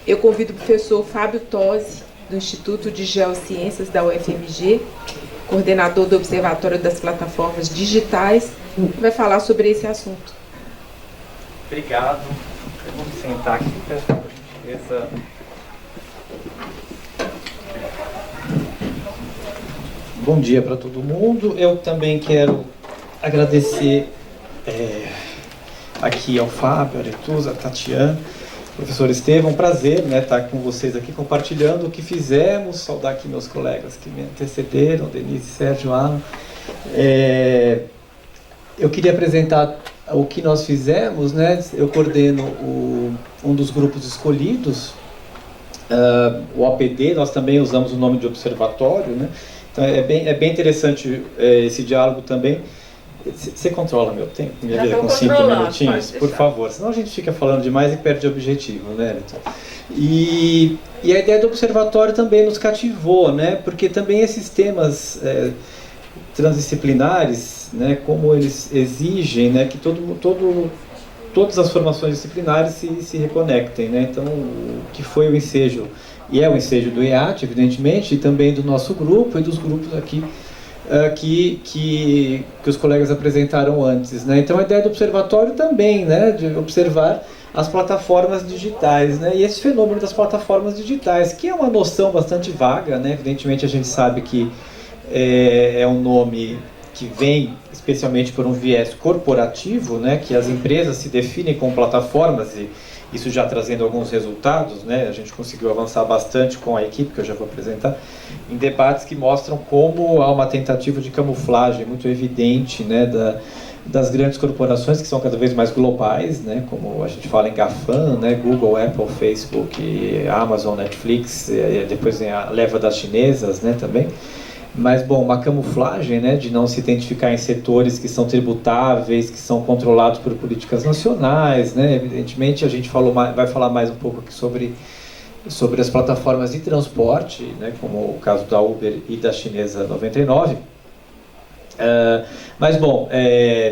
Eu convido o professor Fábio Tosi, do Instituto de Geociências da UFMG, coordenador do Observatório das Plataformas Digitais, que vai falar sobre esse assunto. Obrigado. Vamos sentar aqui, por gentileza. Bom dia para todo mundo. Eu também quero agradecer aqui ao Fábio, a Aretusa, a Tatiana, professor Estevam, um prazer, né, estar com vocês aqui compartilhando o que fizemos, saudar aqui meus colegas que me antecederam, Denise, Sérgio, Alan. Eu queria apresentar o que nós fizemos, né? Eu coordeno um dos grupos escolhidos, o APD, nós também usamos o nome de observatório, né? Então é bem interessante esse diálogo também. Você controla meu tempo? Minha vida com 5 minutinhos? Por favor, senão a gente fica falando demais e perde o objetivo, né, Elton? E a ideia do observatório também nos cativou, né? Porque também esses temas transdisciplinares, né, como eles exigem, né, que todas as formações disciplinares se reconectem, né? Então, o que foi o ensejo, e é o ensejo do EAT, evidentemente, e também do nosso grupo e dos grupos aqui que os colegas apresentaram antes, né? Então a ideia do observatório também, né, de observar as plataformas digitais, né? E esse fenômeno das plataformas digitais, que é uma noção bastante vaga, né? Evidentemente a gente sabe que é um nome que vem especialmente por um viés corporativo, né? Que as empresas se definem como plataformas e isso já trazendo alguns resultados, né? A gente conseguiu avançar bastante com a equipe, que eu já vou apresentar, em debates que mostram como há uma tentativa de camuflagem muito evidente, né, das grandes corporações que são cada vez mais globais, né, como a gente fala em GAFAM, né, Google, Apple, Facebook, Amazon, Netflix, depois vem a leva das chinesas, né, também. Mas, bom, uma camuflagem, né, de não se identificar em setores que são tributáveis, que são controlados por políticas nacionais, né, evidentemente a gente vai falar mais um pouco aqui sobre as plataformas de transporte, né, como o caso da Uber e da chinesa 99. Mas, bom,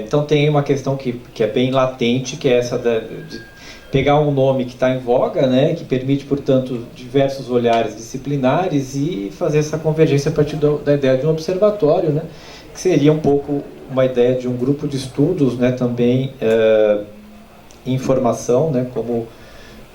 então tem uma questão que é bem latente, que é essa de pegar um nome que está em voga, né, que permite, portanto, diversos olhares disciplinares e fazer essa convergência a partir da ideia de um observatório, né, que seria um pouco uma ideia de um grupo de estudos, né, também em formação, né, como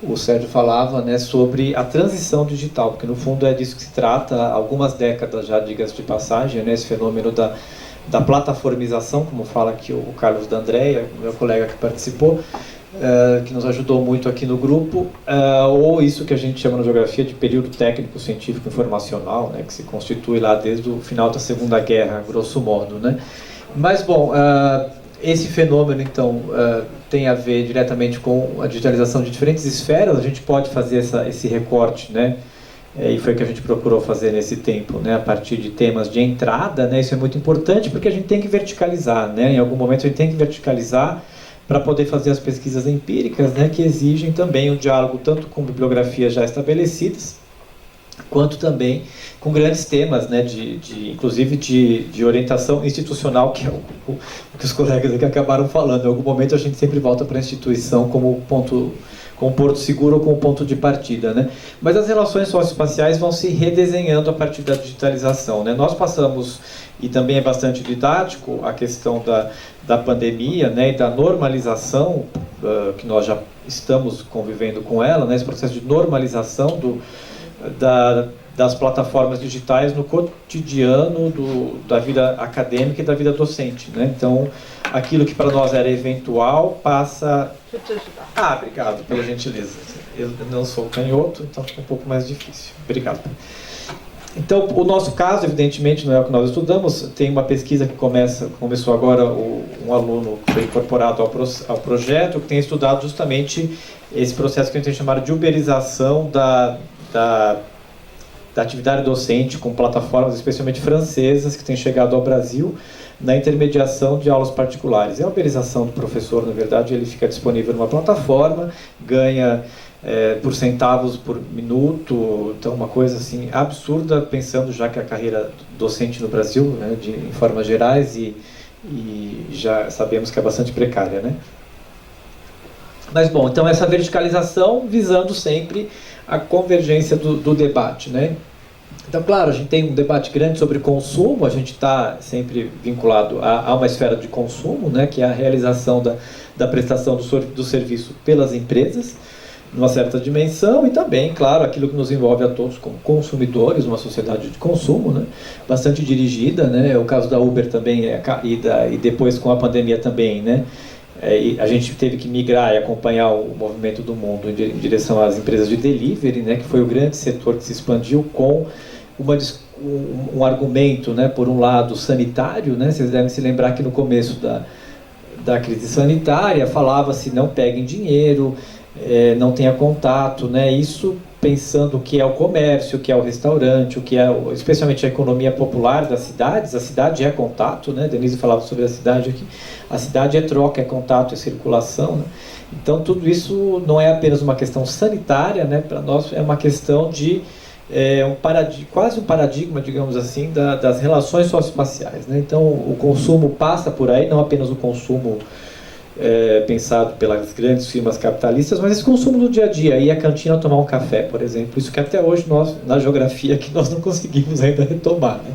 o Sérgio falava, né, sobre a transição digital, porque no fundo é disso que se trata, há algumas décadas já, diga-se de passagem, né, esse fenômeno da plataformização, como fala aqui o Carlos D'Andrea, meu colega que participou, que nos ajudou muito aqui no grupo, ou isso que a gente chama na geografia de período técnico científico informacional, né, que se constitui lá desde o final da Segunda Guerra, grosso modo, né. Mas, bom, esse fenômeno, então, tem a ver diretamente com a digitalização de diferentes esferas. A gente pode fazer esse recorte, né, e foi o que a gente procurou fazer nesse tempo, né, a partir de temas de entrada, né. Isso é muito importante porque a gente tem que verticalizar, né, em algum momento a gente tem que verticalizar para poder fazer as pesquisas empíricas, né, que exigem também um diálogo tanto com bibliografias já estabelecidas, quanto também com grandes temas, né, inclusive de orientação institucional, que é o que os colegas aqui acabaram falando. Em algum momento a gente sempre volta para a instituição como porto seguro ou como ponto de partida, né? Mas as relações socioespaciais vão se redesenhando a partir da digitalização, né? Nós passamos, e também é bastante didático, a questão da pandemia, né, e da normalização, que nós já estamos convivendo com ela, né, esse processo de normalização das plataformas digitais no cotidiano da vida acadêmica e da vida docente, né? Então, aquilo que para nós era eventual passa... Deixa eu te ajudar. Obrigado pela gentileza. Eu não sou canhoto, então fica um pouco mais difícil. Obrigado. Então, o nosso caso, evidentemente, não é o que nós estudamos. Tem uma pesquisa que começou agora, um aluno que foi incorporado ao projeto, que tem estudado justamente esse processo que a gente tem chamado de uberização da atividade docente com plataformas especialmente francesas que têm chegado ao Brasil na intermediação de aulas particulares. É a uberização do professor, na verdade, ele fica disponível numa plataforma, ganha por centavos por minuto, então uma coisa assim absurda, pensando já que a carreira docente no Brasil, né, em formas gerais, e já sabemos que é bastante precária, né? Mas, bom, então essa verticalização visando sempre a convergência do debate, né? Então, claro, a gente tem um debate grande sobre consumo, a gente está sempre vinculado a uma esfera de consumo, né, que é a realização da prestação do serviço pelas empresas, numa certa dimensão, e também, claro, aquilo que nos envolve a todos como consumidores, uma sociedade de consumo, né, bastante dirigida, né, o caso da Uber também, e depois com a pandemia também, né, e a gente teve que migrar e acompanhar o movimento do mundo em direção às empresas de delivery, né, que foi o grande setor que se expandiu com um argumento, né, por um lado sanitário, né, vocês devem se lembrar que no começo da crise sanitária falava-se não peguem dinheiro, não tenha contato, né, isso pensando o que é o comércio, o que é o restaurante, o que é especialmente a economia popular das cidades. A cidade é contato, né, Denise falava sobre a cidade aqui, a cidade é troca, é contato, é circulação, né? Então tudo isso não é apenas uma questão sanitária, né, para nós é uma questão de quase um paradigma, digamos assim, das relações socioespaciais, né? Então o consumo passa por aí, não apenas o consumo pensado pelas grandes firmas capitalistas, mas esse consumo do dia a dia, ir à cantina tomar um café, por exemplo, isso que até hoje nós, na geografia, que nós não conseguimos ainda retomar, né?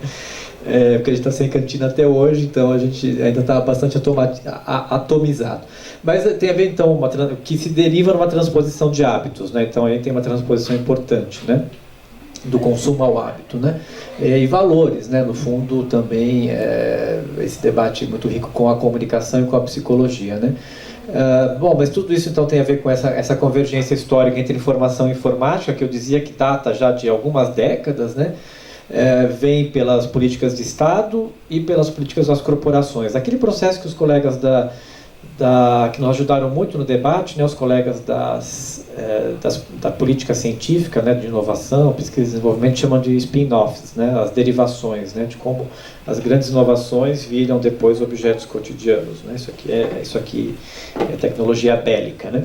Porque a gente está sem cantina até hoje, então a gente ainda está bastante atomizado. Mas tem a ver, então, que se deriva numa transposição de hábitos, né? Então aí tem uma transposição importante, né, do consumo ao hábito, né? E valores, né? No fundo também esse debate muito rico com a comunicação e com a psicologia, né? Bom, mas tudo isso então tem a ver com essa convergência histórica entre informação e informática, que eu dizia que data já de algumas décadas, né? Vem pelas políticas de Estado e pelas políticas das corporações. Aquele processo que os colegas que nos ajudaram muito no debate, né, os colegas da política científica, né, de inovação, pesquisa e desenvolvimento, chamam de spin-offs, né, as derivações, né, de como as grandes inovações viram depois objetos cotidianos, né, isso aqui é tecnologia bélica, né.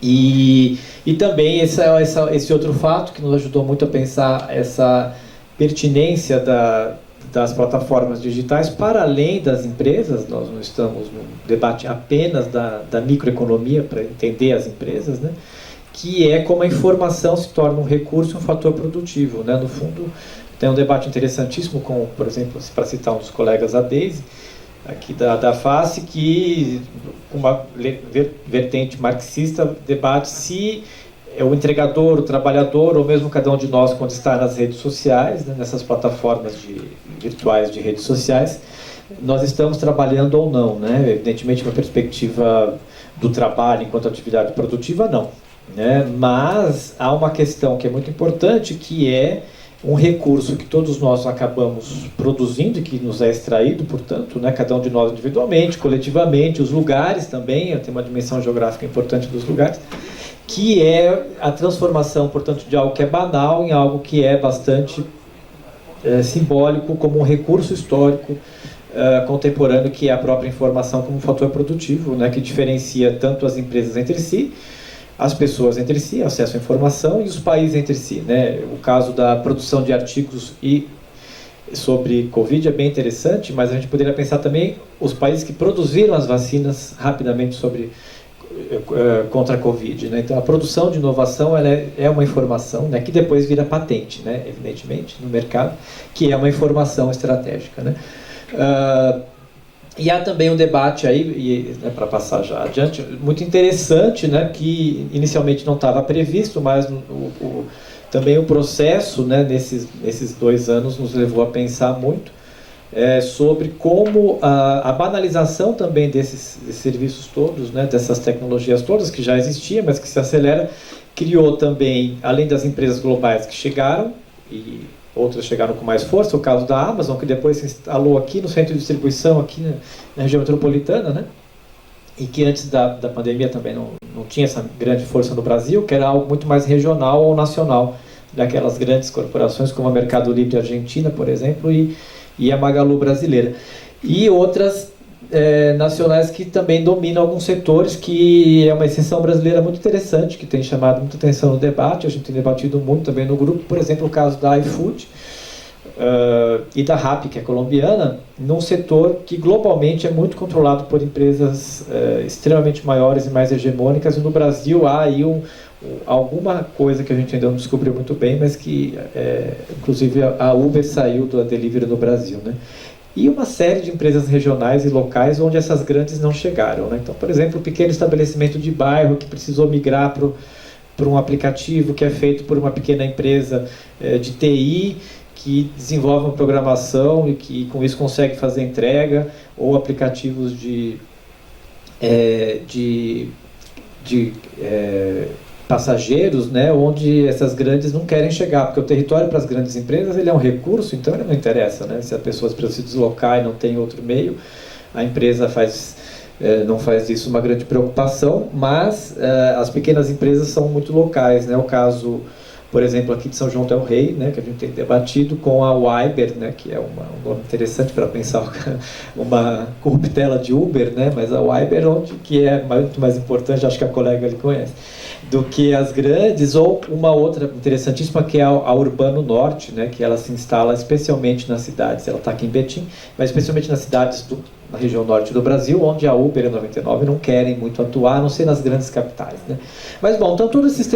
E também esse outro fato que nos ajudou muito a pensar essa pertinência das plataformas digitais para além das empresas. Nós não estamos no debate apenas da microeconomia para entender as empresas, né? Que é como a informação se torna um recurso e um fator produtivo, né? No fundo, tem um debate interessantíssimo com, por exemplo, para citar um dos colegas, a Deise, aqui da FACE, que com uma vertente marxista debate se o entregador, o trabalhador, ou mesmo cada um de nós, quando está nas redes sociais, né, nessas plataformas virtuais de redes sociais, nós estamos trabalhando ou não, né? Evidentemente, uma perspectiva do trabalho enquanto atividade produtiva, não, né? Mas há uma questão que é muito importante, que é um recurso que todos nós acabamos produzindo e que nos é extraído, portanto, né, cada um de nós individualmente, coletivamente, os lugares também, tem uma dimensão geográfica importante dos lugares, que é a transformação, portanto, de algo que é banal em algo que é bastante simbólico, como um recurso histórico contemporâneo, que é a própria informação como um fator produtivo, né, que diferencia tanto as empresas entre si, as pessoas entre si, acesso à informação, e os países entre si, né? O caso da produção de artigos sobre Covid é bem interessante, mas a gente poderia pensar também os países que produziram as vacinas rapidamente contra a Covid, né? Então a produção de inovação ela é uma informação, né, que depois vira patente, né, evidentemente, no mercado, que é uma informação estratégica, né? E há também um debate aí, né, para passar já adiante, muito interessante, né, que inicialmente não estava previsto, mas também o processo, né, nesses 2 anos nos levou a pensar muito sobre como a banalização também desses serviços todos, né, dessas tecnologias todas que já existiam, mas que se acelera, criou também, além das empresas globais que chegaram, e outras chegaram com mais força, o caso da Amazon, que depois se instalou aqui no centro de distribuição, aqui na região metropolitana, né? E que antes da pandemia também não tinha essa grande força no Brasil, que era algo muito mais regional ou nacional, daquelas grandes corporações como a Mercado Livre Argentina, por exemplo, e a Magalu brasileira. E outras nacionais que também dominam alguns setores, que é uma exceção brasileira muito interessante, que tem chamado muita atenção no debate, a gente tem debatido muito também no grupo, por exemplo, o caso da iFood, e da RAP, que é colombiana, num setor que globalmente é muito controlado por empresas extremamente maiores e mais hegemônicas, e no Brasil há aí alguma coisa que a gente ainda não descobriu muito bem, mas que, inclusive, a Uber saiu do delivery no Brasil, né? E uma série de empresas regionais e locais onde essas grandes não chegaram, né? Então, por exemplo, o pequeno estabelecimento de bairro que precisou migrar para um aplicativo que é feito por uma pequena empresa de TI, que desenvolve uma programação e que com isso consegue fazer entrega, ou aplicativos de passageiros, né, onde essas grandes não querem chegar, porque o território para as grandes empresas ele é um recurso, então ele não interessa, né? Se as pessoas precisam se deslocar e não tem outro meio, a empresa não faz isso uma grande preocupação, mas as pequenas empresas são muito locais, né? O caso, por exemplo, aqui de São João del Rei, né, que a gente tem debatido com a Uber, né, que é um nome interessante para pensar uma corruptela de Uber, né, mas a Uber, que é muito mais importante, acho que a colega ali conhece, do que as grandes, ou uma outra interessantíssima que é a Urbano Norte, né, que ela se instala especialmente nas cidades, ela está aqui em Betim, mas especialmente nas cidades na região norte do Brasil, onde a Uber e a 99 não querem muito atuar, a não ser nas grandes capitais, né? Mas, bom, então todos esses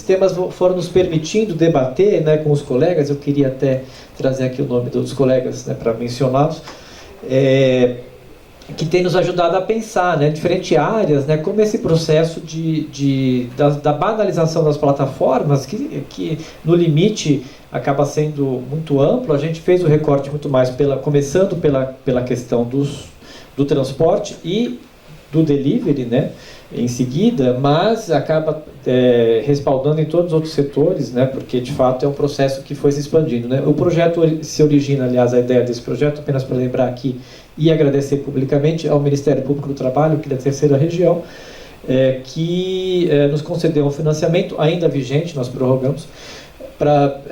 temas foram nos permitindo debater, né, com os colegas. Eu queria até trazer aqui o nome dos colegas, né, para mencioná-los, que tem nos ajudado a pensar, né, diferentes áreas, né, como esse processo da banalização das plataformas, que no limite acaba sendo muito amplo. A gente fez o recorte muito mais começando pela questão do transporte e do delivery, né, em seguida, mas acaba respaldando em todos os outros setores, né, porque de fato é um processo que foi se expandindo, né. O projeto se origina, aliás, a ideia desse projeto, apenas para lembrar aqui e agradecer publicamente ao Ministério Público do Trabalho, que é da terceira região, que nos concedeu um financiamento ainda vigente, nós prorrogamos, para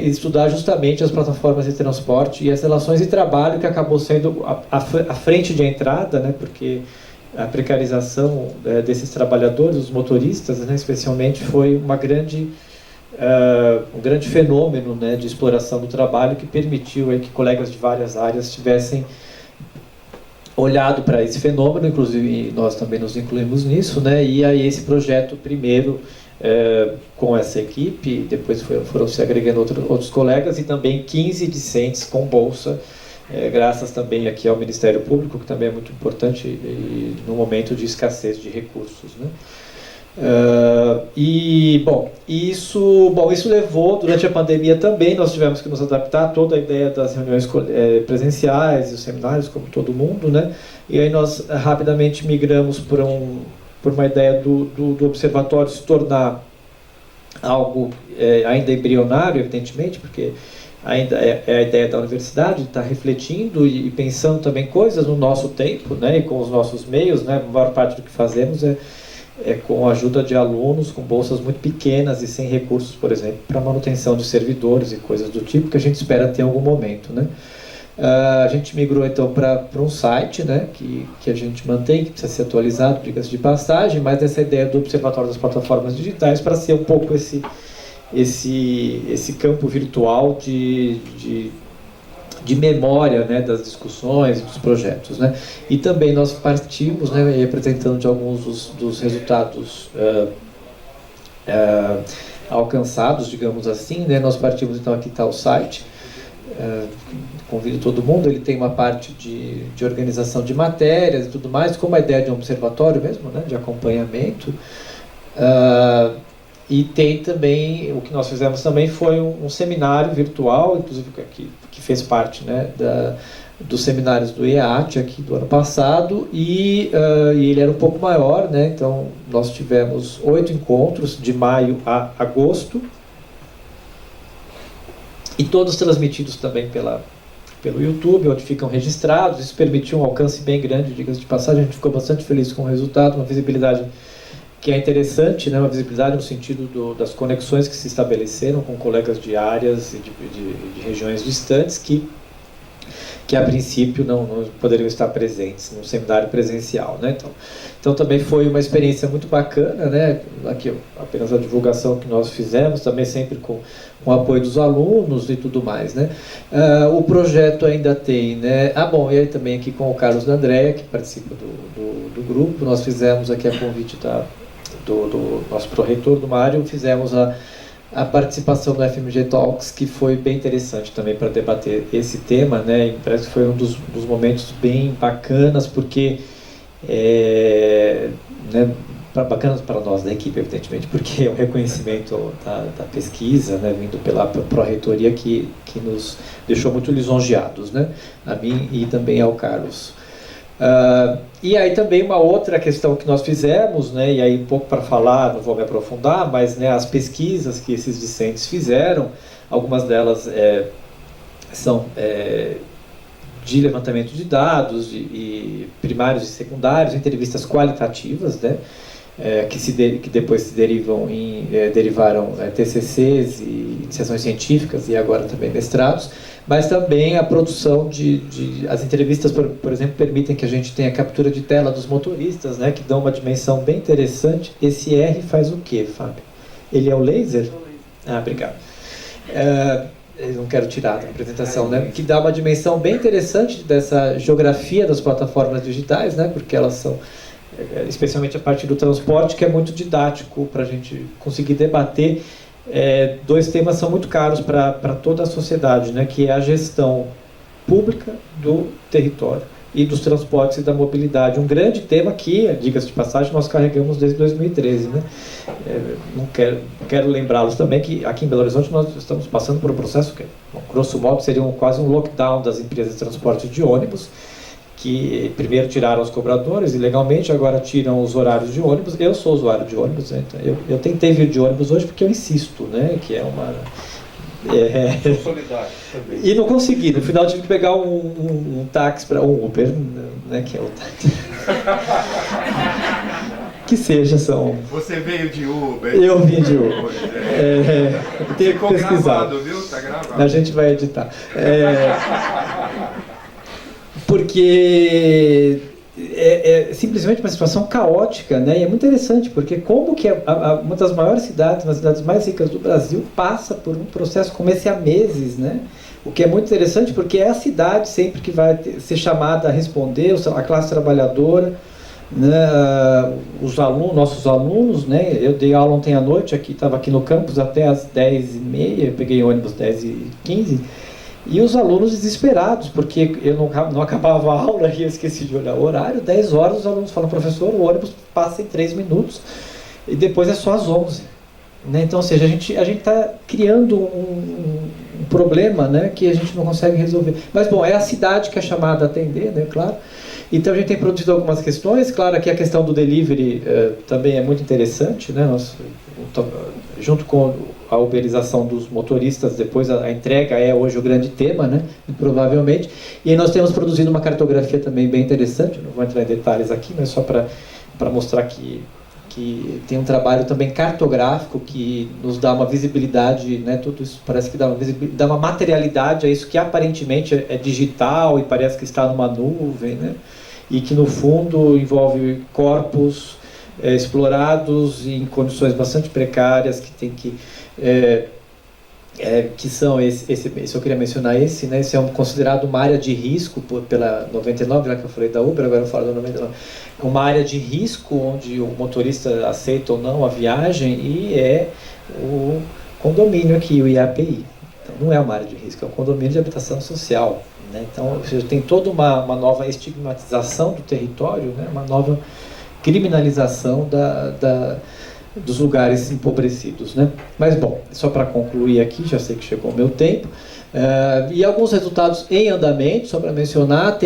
estudar justamente as plataformas de transporte e as relações de trabalho, que acabou sendo a frente de entrada, né, porque a precarização desses trabalhadores, os motoristas, né, especialmente, foi um grande fenômeno, né, de exploração do trabalho, que permitiu que colegas de várias áreas tivessem olhado para esse fenômeno, inclusive nós também nos incluímos nisso, né, e aí esse projeto primeiro com essa equipe, depois foram se agregando outros colegas, e também 15 discentes com bolsa, graças também aqui ao Ministério Público, que também é muito importante no momento de escassez de recursos, né? Isso levou, durante a pandemia também, nós tivemos que nos adaptar a toda a ideia das reuniões presenciais e os seminários, como todo mundo, né? E aí nós rapidamente migramos por uma ideia do observatório se tornar algo ainda embrionário, evidentemente, porque ainda é a ideia da universidade, estar refletindo e pensando também coisas no nosso tempo, né, e com os nossos meios, né. A maior parte do que fazemos é com a ajuda de alunos, com bolsas muito pequenas e sem recursos, por exemplo, para manutenção de servidores e coisas do tipo, que a gente espera ter em algum momento, né. A gente migrou então para um site, né, que a gente mantém, que precisa ser atualizado, diga-se de passagem, mas essa ideia do Observatório das Plataformas Digitais, para ser um pouco esse campo virtual de memória, né, das discussões, dos projetos, né. E também nós partimos, né, apresentando de alguns dos resultados alcançados, digamos assim, né. Nós partimos então, aqui está o site. Convido todo mundo, ele tem uma parte de organização de matérias e tudo mais, como a ideia de um observatório mesmo, né, de acompanhamento, e tem também, o que nós fizemos também foi um seminário virtual, inclusive que fez parte, né, dos seminários do EAT aqui do ano passado, e ele era um pouco maior, né, então nós tivemos 8 encontros de maio a agosto, e todos transmitidos também pelo YouTube, onde ficam registrados. Isso permitiu um alcance bem grande, diga-se de passagem. A gente ficou bastante feliz com o resultado, uma visibilidade que é interessante, né? Uma visibilidade no sentido das conexões que se estabeleceram com colegas de áreas e de regiões distantes, que que a princípio não poderiam estar presentes no seminário presencial, né? Então também foi uma experiência muito bacana, né? Aqui apenas a divulgação que nós fizemos, também sempre com o apoio dos alunos e tudo mais, né? O projeto ainda tem, né? Bom, e aí também aqui com o Carlos D'Andrea, que participa do grupo, nós fizemos aqui a convite do nosso pró-reitor do Mário, fizemos a participação do FMG Talks, que foi bem interessante também para debater esse tema, né? E parece que foi um dos momentos bem bacanas, porque né, bacanas para nós da equipe, evidentemente, porque é o reconhecimento da pesquisa, né, vindo pela pró-reitoria que nos deixou muito lisonjeados, né, a mim e também ao Carlos. E aí também uma outra questão que nós fizemos, né, e aí um pouco para falar, não vou me aprofundar, mas né, as pesquisas que esses discentes fizeram, algumas delas são de levantamento de dados, e primários e secundários, entrevistas qualitativas, né, que depois se derivaram TCCs e iniciações científicas e agora também mestrados, mas também a produção as entrevistas, por exemplo, permitem que a gente tenha captura de tela dos motoristas, né, que dão uma dimensão bem interessante. Esse R faz o quê, Fábio? Ele é o laser? Obrigado. Eu não quero tirar da apresentação, né? Que dá uma dimensão bem interessante dessa geografia das plataformas digitais, né? Porque elas são, especialmente a parte do transporte, que é muito didático para a gente conseguir debater. Dois temas são muito caros para toda a sociedade, né? Que é a gestão pública do território e dos transportes e da mobilidade. Um grande tema que, diga-se de passagem, nós carregamos desde 2013. Né? Não quero lembrá-los também que aqui em Belo Horizonte nós estamos passando por um processo que, grosso modo, seria quase um lockdown das empresas de transporte de ônibus, que primeiro tiraram os cobradores ilegalmente, agora tiram os horários de ônibus. Eu sou usuário de ônibus, né? Então eu tentei vir de ônibus hoje porque eu insisto, né? Que é uma... solidário também. E não consegui, no final tive que pegar um táxi para um Uber, né, que é o táxi. Que seja, são... Você veio de Uber? Eu vim de Uber. Tenho que pesquisar. Gravado, viu? Tá gravado. A gente vai editar. Porque é simplesmente uma situação caótica, né? E é muito interessante, porque como que uma das maiores cidades, uma das cidades mais ricas do Brasil, passa por um processo como esse há meses, né? O que é muito interessante, porque é a cidade sempre que vai ser chamada a responder, a classe trabalhadora, né? Nossos alunos, né? Eu dei aula ontem à noite, estava aqui no campus até às 10h30, eu peguei ônibus 10h15, e os alunos desesperados, porque eu não acabava a aula e eu esqueci de olhar o horário. 10 horas os alunos falam: professor, o ônibus passa em 3 minutos e depois é só às 11. Né? Então, ou seja, a gente está criando um problema, né, que a gente não consegue resolver. Mas, bom, é a cidade que é chamada a atender, né, claro. Então, a gente tem produzido algumas questões. Claro, aqui a questão do delivery também é muito interessante, né? Nós, junto com a uberização dos motoristas, depois a entrega é hoje o grande tema, né? Provavelmente. E aí nós temos produzido uma cartografia também bem interessante, não vou entrar em detalhes aqui, mas só para mostrar que tem um trabalho também cartográfico que nos dá uma visibilidade, né? Tudo isso parece que dá uma materialidade a isso que aparentemente é digital e parece que está numa nuvem, né? E que no fundo envolve corpos explorados em condições bastante precárias, que tem que são esse eu queria mencionar esse, né? Esse é considerado uma área de risco pela 99, já que eu falei da Uber, agora eu falo da 99. Uma área de risco onde o motorista aceita ou não a viagem, e é o condomínio aqui, o IAPI. Então, não é uma área de risco, é um condomínio de habitação social, né? Então, tem toda uma nova estigmatização do território, né? Uma nova criminalização dos lugares empobrecidos, né? Mas, bom, só para concluir aqui, já sei que chegou o meu tempo, e alguns resultados em andamento, só para mencionar,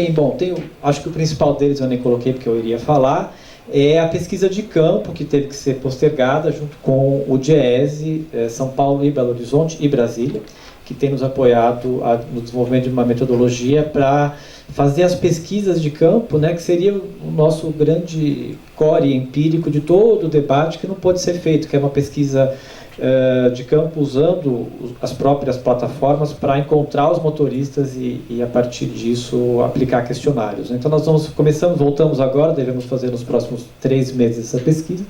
acho que o principal deles eu nem coloquei porque eu iria falar, é a pesquisa de campo, que teve que ser postergada junto com o DIEESE, São Paulo e Belo Horizonte e Brasília, que tem nos apoiado no desenvolvimento de uma metodologia para fazer as pesquisas de campo, né, que seria o nosso grande core empírico de todo o debate que não pode ser feito, que é uma pesquisa de campo usando as próprias plataformas para encontrar os motoristas e a partir disso aplicar questionários. Então nós voltamos agora, devemos fazer nos próximos 3 meses essa pesquisa,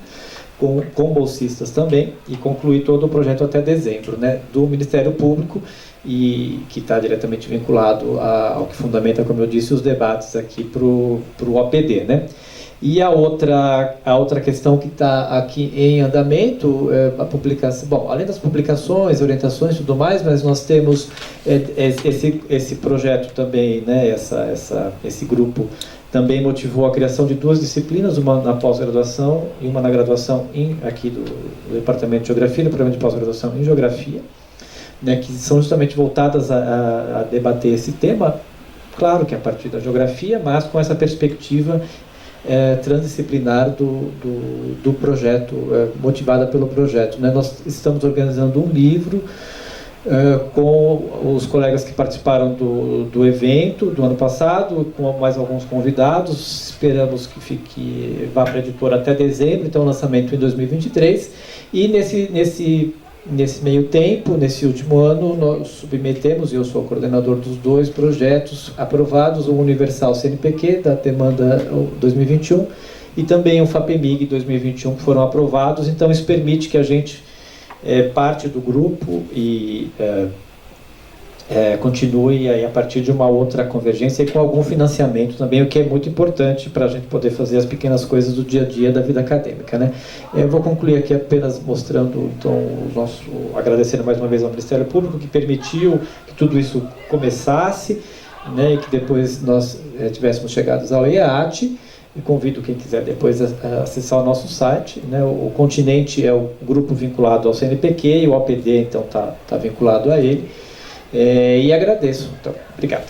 com bolsistas também, e concluir todo o projeto até dezembro, né, do Ministério Público, e que está diretamente vinculado ao que fundamenta, como eu disse, os debates aqui para o OPD, né. E a outra questão que está aqui em andamento é a publicação. Bom, além das publicações, orientações e tudo mais, mas nós temos esse projeto também, né, esse grupo também motivou a criação de 2 disciplinas, uma na pós-graduação e uma na graduação aqui do Departamento de Geografia, no programa de pós-graduação em Geografia, né, que são justamente voltadas a debater esse tema, claro que a partir da geografia, mas com essa perspectiva transdisciplinar do projeto, motivada pelo projeto, né. Nós estamos organizando um livro com os colegas que participaram do evento do ano passado, com mais alguns convidados. Esperamos que vá para a editora até dezembro, então lançamento em 2023. E nesse meio tempo, nesse último ano, nós submetemos, e eu sou o coordenador dos 2 projetos aprovados, o Universal CNPq da demanda 2021 e também o FAPEMIG 2021, que foram aprovados. Então isso permite que a gente parte do grupo e continue aí a partir de uma outra convergência e com algum financiamento também, o que é muito importante para a gente poder fazer as pequenas coisas do dia a dia da vida acadêmica, né? Eu vou concluir aqui apenas mostrando, então, agradecendo mais uma vez ao Ministério Público, que permitiu que tudo isso começasse, né, e que depois nós tivéssemos chegados ao EAT. E convido quem quiser depois a acessar o nosso site, né? O Continente é o grupo vinculado ao CNPq e o OPD, então, está vinculado a ele. E agradeço. Então, obrigado.